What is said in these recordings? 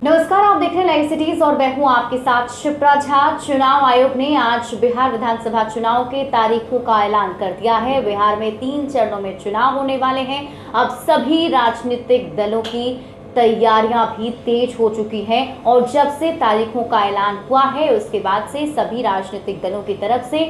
नमस्कार, आप देख रहे हैं लाइव सिटीज और मैं हूं आपके साथ शिप्रा झा। चुनाव आयोग ने आज बिहार विधानसभा चुनाव के तारीखों का ऐलान कर दिया है। बिहार में 3 चरणों में चुनाव होने वाले हैं। अब सभी राजनीतिक दलों की तैयारियां भी तेज हो चुकी हैं और जब से तारीखों का ऐलान हुआ है उसके बाद से सभी राजनीतिक दलों की तरफ से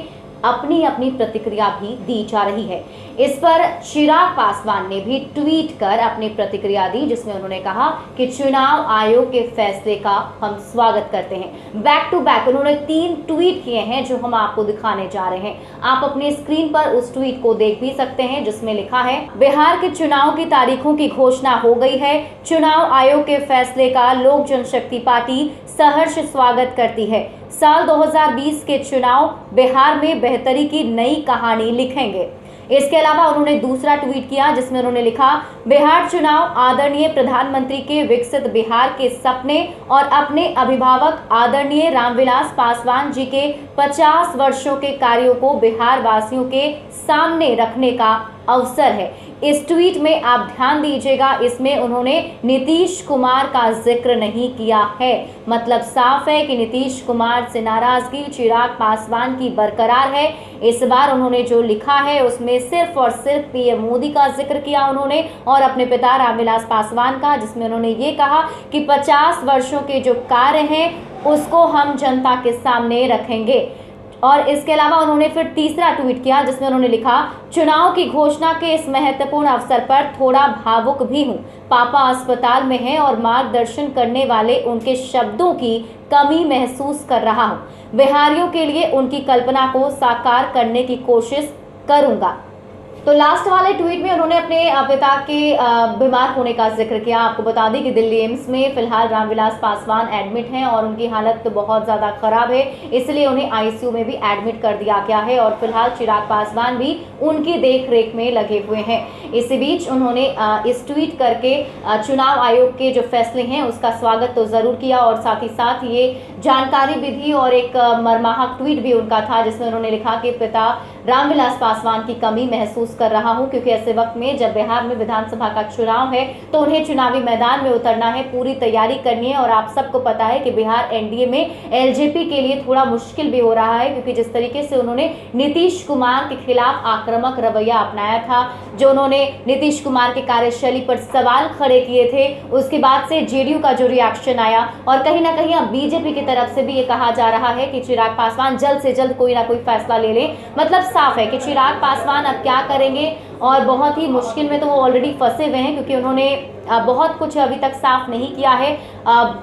अपनी अपनी प्रतिक्रिया भी दी जा रही है। इस पर चिराग पासवान ने भी ट्वीट कर अपनी प्रतिक्रिया दी, जिसमें उन्होंने कहा कि चुनाव आयोग के फैसले का हम स्वागत करते हैं। बैक टू बैक उन्होंने 3 ट्वीट किए हैं जो हम आपको दिखाने जा रहे हैं। आप अपनी स्क्रीन पर उस ट्वीट को देख भी सकते हैं जिसमें लिखा है, बिहार के चुनाव की तारीखों की घोषणा हो गई है। चुनाव आयोग के फैसले का लोक जनशक्ति पार्टी सहर्ष स्वागत करती है। साल 2020 के चुनाव बिहार में बेहतरी की नई कहानी लिखेंगे। इसके अलावा उन्होंने दूसरा ट्वीट किया जिसमें उन्होंने लिखा, बिहार चुनाव आदरणीय प्रधानमंत्री के विकसित बिहार के सपने और अपने अभिभावक आदरणीय रामविलास पासवान जी के 50 वर्षों के कार्यों को बिहार वासियों के सामने रखने का अवसर है। इस ट्वीट में आप ध्यान दीजिएगा, इसमें उन्होंने नीतीश कुमार का जिक्र नहीं किया है। मतलब साफ है कि नीतीश कुमार से नाराजगी चिराग पासवान की बरकरार है। इस बार उन्होंने जो लिखा है उसमें सिर्फ और सिर्फ पीएम मोदी का जिक्र किया उन्होंने और अपने पिता रामविलास पासवान का, जिसमें उन्होंने ये कहा कि 50 वर्षों के जो कार्य हैं उसको हम जनता के सामने रखेंगे। और इसके अलावा उन्होंने फिर तीसरा ट्वीट किया जिसमें उन्होंने लिखा, चुनाव की घोषणा के इस महत्वपूर्ण अवसर पर थोड़ा भावुक भी हूं। पापा अस्पताल में हैं और मार्गदर्शन करने वाले उनके शब्दों की कमी महसूस कर रहा हूं। बिहारियों के लिए उनकी कल्पना को साकार करने की कोशिश करूंगा। तो लास्ट वाले ट्वीट में उन्होंने अपने पिता के बीमार होने का जिक्र किया। आपको बता दें कि दिल्ली एम्स में फिलहाल रामविलास पासवान एडमिट हैं और उनकी हालत तो बहुत ज़्यादा खराब है, इसलिए उन्हें आईसीयू में भी एडमिट कर दिया गया है और फिलहाल चिराग पासवान भी उनकी देखरेख में लगे हुए हैं। इसी बीच उन्होंने इस ट्वीट करके चुनाव आयोग के जो फैसले हैं उसका स्वागत तो ज़रूर किया और साथ ही साथ ये जानकारी भी दी और एक मर्माहक ट्वीट भी उनका था जिसमें उन्होंने लिखा कि पिता रामविलास पासवान की कमी महसूस कर रहा हूं, क्योंकि ऐसे वक्त में जब बिहार में विधानसभा का चुनाव है तो उन्हें चुनावी मैदान में उतरना है, पूरी तैयारी करनी है। और आप सबको पता है कि बिहार एनडीए में एलजेपी के लिए थोड़ा मुश्किल भी हो रहा है, क्योंकि जिस तरीके से उन्होंने नीतीश कुमार के खिलाफ आक्रामक रवैया अपनाया था, जो उन्होंने नीतीश कुमार के कार्यशैली पर सवाल खड़े किए थे, उसके बाद से जेडीयू का जो रिएक्शन आया और कहीं ना कहीं अब बीजेपी की तरफ से भी ये कहा जा रहा है कि चिराग पासवान जल्द से जल्द कोई ना कोई फैसला ले लें। मतलब साफ है कि चिराग पासवान अब क्या करेंगे और बहुत ही मुश्किल में तो वो ऑलरेडी फंसे हुए हैं, क्योंकि उन्होंने बहुत कुछ अभी तक साफ नहीं किया है।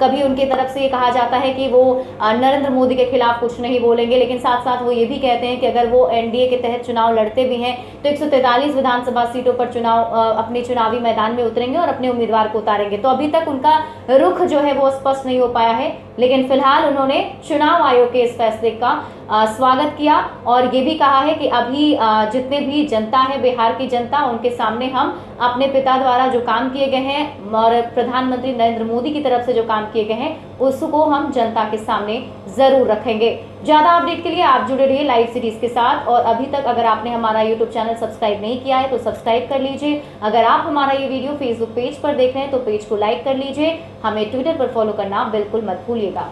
कभी उनकी तरफ से ये कहा जाता है कि वो नरेंद्र मोदी के खिलाफ कुछ नहीं बोलेंगे, लेकिन साथ साथ वो ये भी कहते हैं कि अगर वो एनडीए के तहत चुनाव लड़ते भी हैं तो 143 विधानसभा सीटों पर अपने चुनावी मैदान में उतरेंगे और अपने उम्मीदवार को उतारेंगे। तो अभी तक उनका रुख जो है वो स्पष्ट नहीं हो पाया है, लेकिन फिलहाल उन्होंने चुनाव आयोग के इस फैसले का स्वागत किया और ये भी कहा है कि अभी जितने भी जनता है, बिहार की जनता, उनके सामने हम अपने पिता द्वारा जो काम किए गए हैं और प्रधानमंत्री नरेंद्र मोदी की तरफ से जो काम किए गए हैं उसको हम जनता के सामने जरूर रखेंगे। ज्यादा अपडेट के लिए आप जुड़े रहिए लाइव सीरीज के साथ और अभी तक अगर आपने हमारा यूट्यूब चैनल सब्सक्राइब नहीं किया है तो सब्सक्राइब कर लीजिए। अगर आप हमारा ये वीडियो फेसबुक पेज पर देख रहे हैं तो पेज को लाइक कर लीजिए। हमें ट्विटर पर फॉलो करना बिल्कुल मत भूलिएगा।